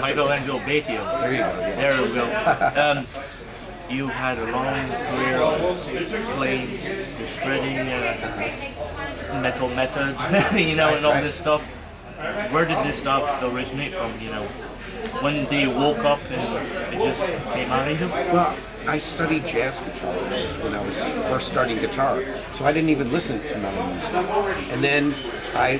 Angelo Batio. There you go. Yeah. There we go. You've had a long career playing the shredding, metal method, and all this stuff. Where did this stuff originate from? When you woke up and it just came out of you? Well, I studied jazz guitar when I was first starting guitar, so I didn't even listen to metal music. And then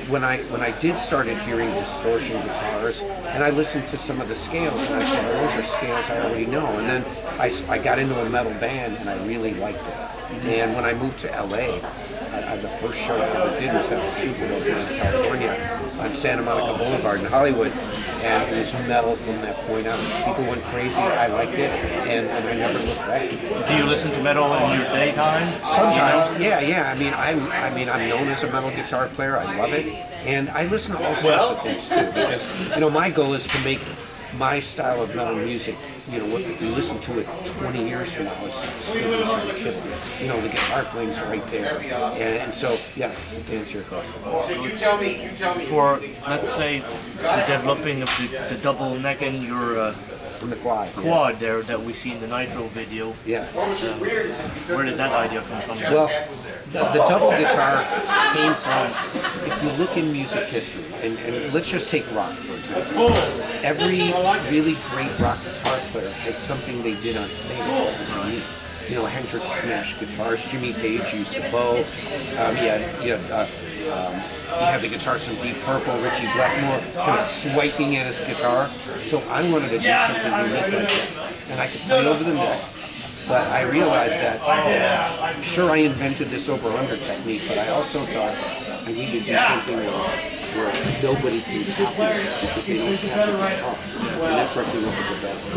when I did started hearing distortion guitars, and I listened to some of the scales, and I said, oh, those are scales I already know. And then I got into a metal band, and I really liked it. And when I moved to LA, the first show I ever did was at the Troubadour over in California on Santa Monica Boulevard in Hollywood, and it was metal from that point on. People went crazy. I liked it, and I never looked back. Do you listen to metal in your daytime? Sometimes, yeah. I'm known as a metal guitar player. I love it, and I listen to all sorts of things too. Because my goal is to make my style of metal music. If you listen to it 20 years from now, it's still scientific. The guitar playing's right there, and so yes, to answer your question. You tell me. For let's say the developing of the double neck in your from the quad there that we see in the Nitro video. Yeah. Where did that idea come from? Well, the double guitar came from, if you look in music history, and let's just take rock for example. Every really great rock guitar player had something they did on stage that was unique. Hendrix smashed guitars, Jimmy Page used a bow, you have the guitars from Deep Purple, Richie Blackmore kind of swiping at his guitar. So I wanted to do something unique like that. And I could play it over the neck, but I realized that, sure, I invented this over-under technique, but I also thought I need to do something where nobody can copy it because they don't have the guitar. And that's roughly what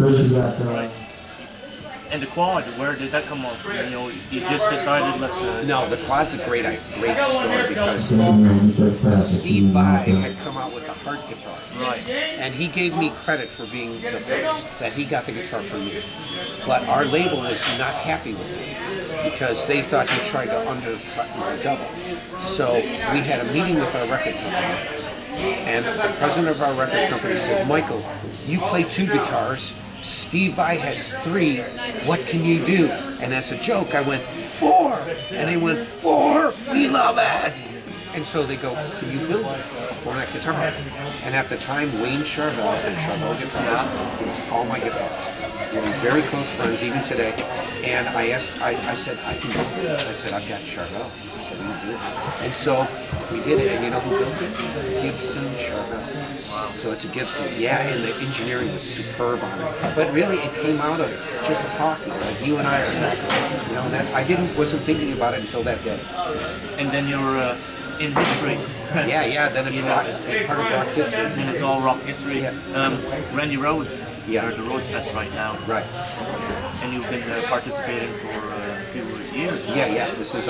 we developed. And the quad, where did that come up? You just decided let's. No, the quad's a great story because Steve Vai had come out with a hard guitar. Right. And he gave me credit for being the first, that he got the guitar from me. But our label was not happy with him because they thought he tried to undercut my double. So we had a meeting with our record company, and the president of our record company said, Michael, you play two guitars, Steve Vai has three, what can you do? And as a joke, I went, 4! And they went, 4? We love it! And so they go, can you build a 4-neck guitar? And at the time, Wayne Charvel from Charvel Guitars built all my guitars. We were very close friends, even today. And I said, I can build it. I said, I've got Charvel. I said, you do it. And so we did it, and you know who built it? Gibson Charvel. So it's a Gibson, and the engineering was superb on it. But really, it came out of just talking, like you and I are talking. And that wasn't thinking about it until that day. And then you're in history. Then it's part of rock history. Then it's all rock history. Yeah. Randy Rhoads. Yeah. You're at the RhoadsFest right now. Right. And you've been participating for a few years. Yeah. This is.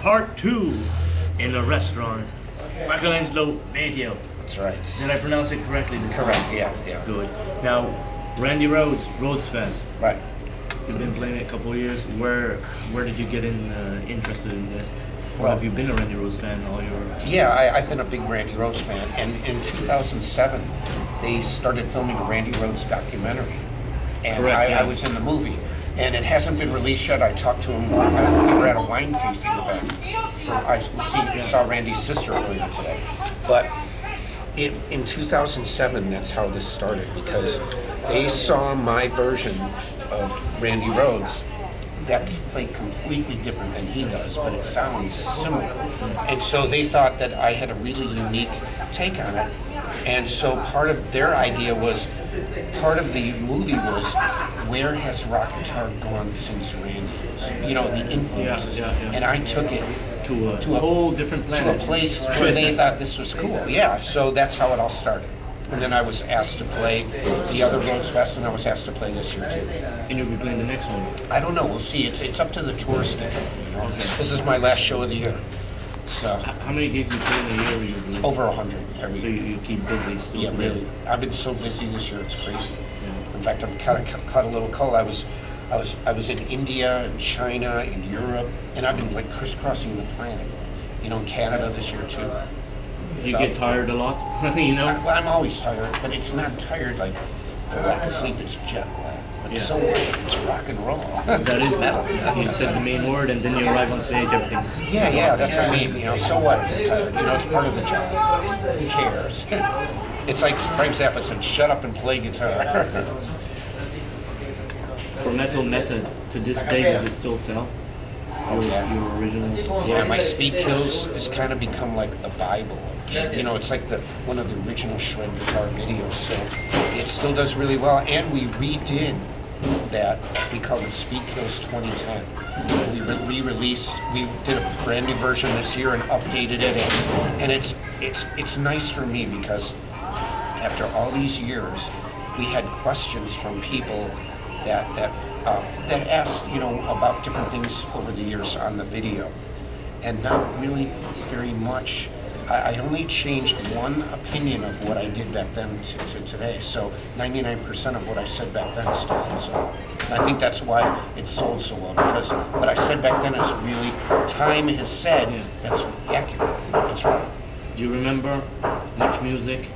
Part 2 in a restaurant. Angelo Batio. That's right. Did I pronounce it correctly? Correct, yeah. Good. Now, Randy Rhoads, RhoadsFest. Right. You've been playing it a couple of years. Where did you get interested in this? Or have you been a Randy Rhoads fan all your... Yeah, I've been a big Randy Rhoads fan. And in 2007, they started filming a Randy Rhoads documentary. And I was in the movie. And it hasn't been released yet. I talked to him. We were at a wine tasting event. I saw Randy's sister earlier today. But in 2007, that's how this started, because they saw my version of Randy Rhoads that's played completely different than he does, but it sounds similar. And so they thought that I had a really unique take on it. And so part of their idea was, part of the movie was, where has rock guitar gone since Randy's? The influences. And I took it to a whole different planet. To a place where they thought this was cool. Yeah, so that's how it all started. And then I was asked to play the other RhoadsFest, and I was asked to play this year too. And you'll be playing the next one? I don't know. We'll see. It's up to the tour schedule. Okay. This is my last show of the year. So How many gigs you play in a year usually? over 100 every So you keep busy still Yeah, today? really. I've been so busy this year, it's crazy. Yeah. In fact, I've kind of cut a little cold. I was in India and China and Europe, and I've been like crisscrossing the planet. You know, in Canada this year too. You So- get tired a lot, you know? Well, I'm always tired, but it's not tired like for lack of sleep. It's jet lag. It's so it's rock and roll. That is metal. You said the main word, and then you arrive on stage, everything's... Yeah, that's what I mean. You know, so what if you're tired? You know, it's part of the job. Who cares? It's like Frank Zappa said, "Shut up and play guitar." For Metal Method, to this day, does it still sell? Your original? Yeah, my Speed Kills has kind of become like the Bible. You know, it's like one of the original shred guitar videos, so it still does really well. And we redid that. We called it Speed Kills 2010. We re-released. We did a brand new version this year and updated it, and it's nice for me because after all these years, we had questions from people that asked, you know, about different things over the years on the video, and not really very much. I only changed one opinion of what I did back then to today. So 99% of what I said back then still holds up. And I think that's why it sold so well, because what I said back then is really, time has said that's accurate. That's right. Do you remember Much Music?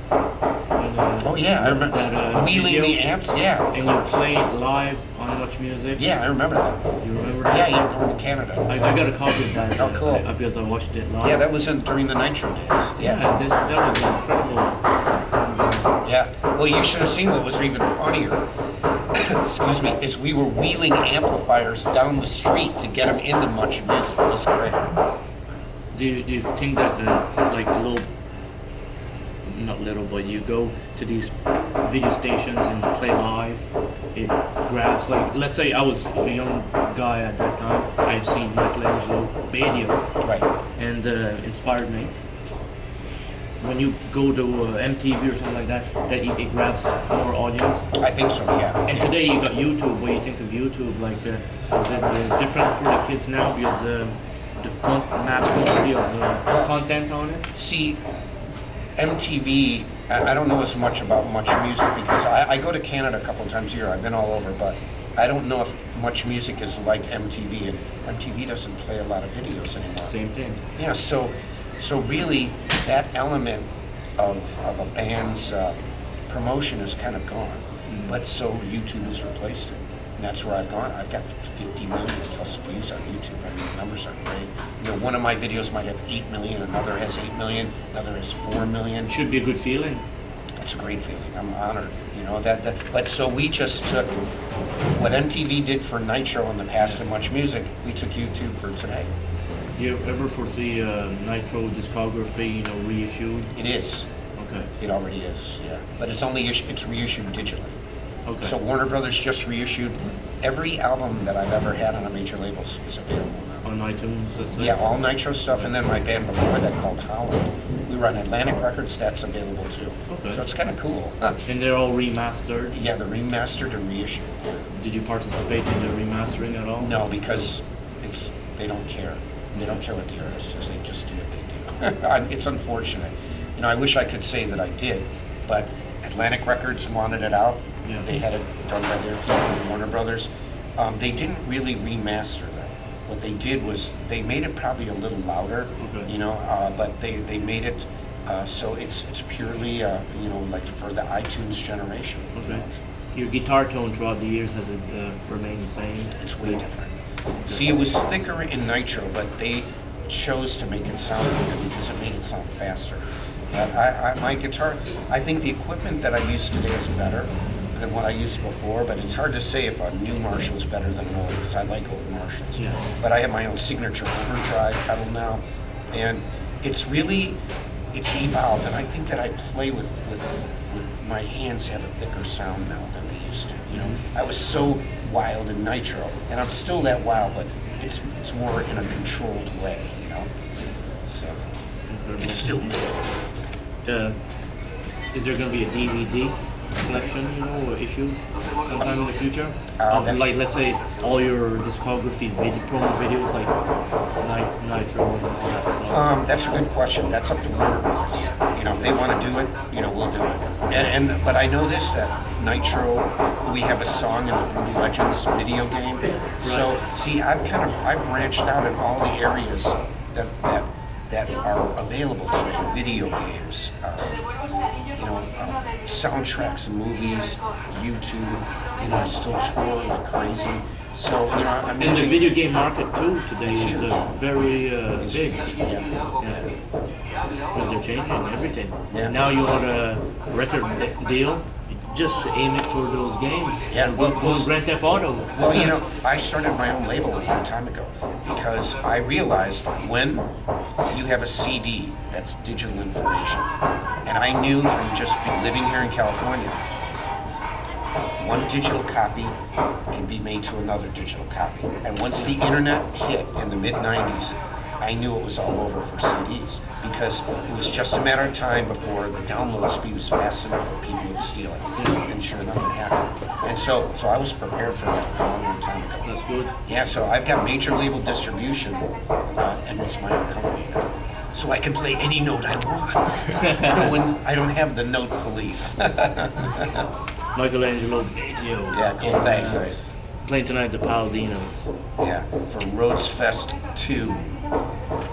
Oh yeah, I remember that, wheeling video? the amps. Yeah, And you played live on Much Music? yeah, I remember that. You remember that? Yeah, you're going to Canada. I got a copy of that. Oh, cool. Because I watched it live. Yeah, that was during the Nitro days. Yeah. That was incredible. Yeah. Well, you should have seen what was even funnier. Excuse me. Is we were wheeling amplifiers down the street to get them into Much Music. It was great. Do you think that like a little, not little, but you go to these video stations and play live, it grabs, like, let's say I was a young guy at that time, I've seen Angelo Batio, Right. and inspired me. When you go to MTV or something like that it grabs more audience. I think so. Yeah. And today you got YouTube. What do you think of YouTube? Like, is it different for the kids now because the mass quantity of content on it? See, MTV, I don't know as much about Much Music because I go to Canada a couple of times a year. I've been all over, but I don't know if Much Music is like MTV, and MTV doesn't play a lot of videos anymore. Same thing. Yeah, so really that element of a band's promotion is kind of gone. But so YouTube has replaced it. And that's where I've gone. I've got 50 million plus views on YouTube. I mean, the numbers are great. You know, one of my videos might have 8 million, another has 8 million, another has 4 million. Should be a good feeling. It's a great feeling. I'm honored. You know, but so we just took what MTV did for Nitro in the past and Much Music, we took YouTube for today. Do you ever foresee Nitro discography, you know, reissued? It is. Okay. It already is, yeah. But it's only it's reissued digitally. Okay. So Warner Brothers just reissued every album that I've ever had on a major label is available now. On iTunes, let's say? Yeah, all Nitro stuff, and then my band before that called Holland. We were on Atlantic Records, that's available too. Okay. So it's kind of cool. And they're all remastered? Yeah, they're remastered and reissued. Did you participate in the remastering at all? No, because they don't care. They don't care what the artist says, they just do what they do. It's unfortunate. You know, I wish I could say that I did, but Atlantic Records wanted it out. Yeah. They had it done by their people in Warner Brothers. They didn't really remaster them. What they did was they made it probably a little louder, Okay. you know, but they made it so it's purely, you know, like for the iTunes generation. Okay. Your guitar tone throughout the years, has it remained the same? It's way different. See, it was thicker in Nitro, but they chose to make it sound good because it made it sound faster. But my guitar, I think the equipment that I use today is better than what I used before, but it's hard to say if a new Marshall is better than an old, because I like old Marshalls. Yeah. But I have my own signature overdrive pedal now, and it's evolved, and I think that I play with my hands have a thicker sound now than they used to. You know, I was so wild in Nitro, and I'm still that wild, but it's more in a controlled way, you know. So it's still me. Is there going to be a DVD collection, you know, or issue sometime in the future? Like, let's say all your discography promo videos, like Nitro and all that stuff. That's a good question. That's up to Warner Brothers. You know, if they want to do it, you know, we'll do it. But I know this, that Nitro, we have a song in the Brutal Legends video game. So see, I've branched out in all the areas that are available to me. Video games, soundtracks of movies, YouTube. You know, I still tour like crazy. So, you know, I'm And the video game market too today is very big. Yeah. Because they're changing everything. Yeah. Now you want a record deal, you just aim it toward those games. Yeah, Go Grand Theft Auto. Well, you know, I started my own label a long time ago because I realized when you have a CD, that's digital information, and I knew from just living here in California, one digital copy can be made to another digital copy. And once the internet hit in the mid-90s, I knew it was all over for CDs because it was just a matter of time before the download speed was fast enough for people to steal it. And sure enough, it happened. And so I was prepared for that a long time ago. That's good. Yeah, so I've got major label distribution, and it's my own company now. So I can play any note I want. I don't have the note police. Angelo Batio. Yeah, cool. Thanks. Playing tonight at the Paladino. Yeah, for RhoadsFest 2.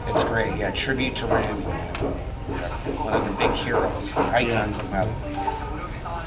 It's great. Yeah, tribute to Randy. One of the big heroes, the icons of metal.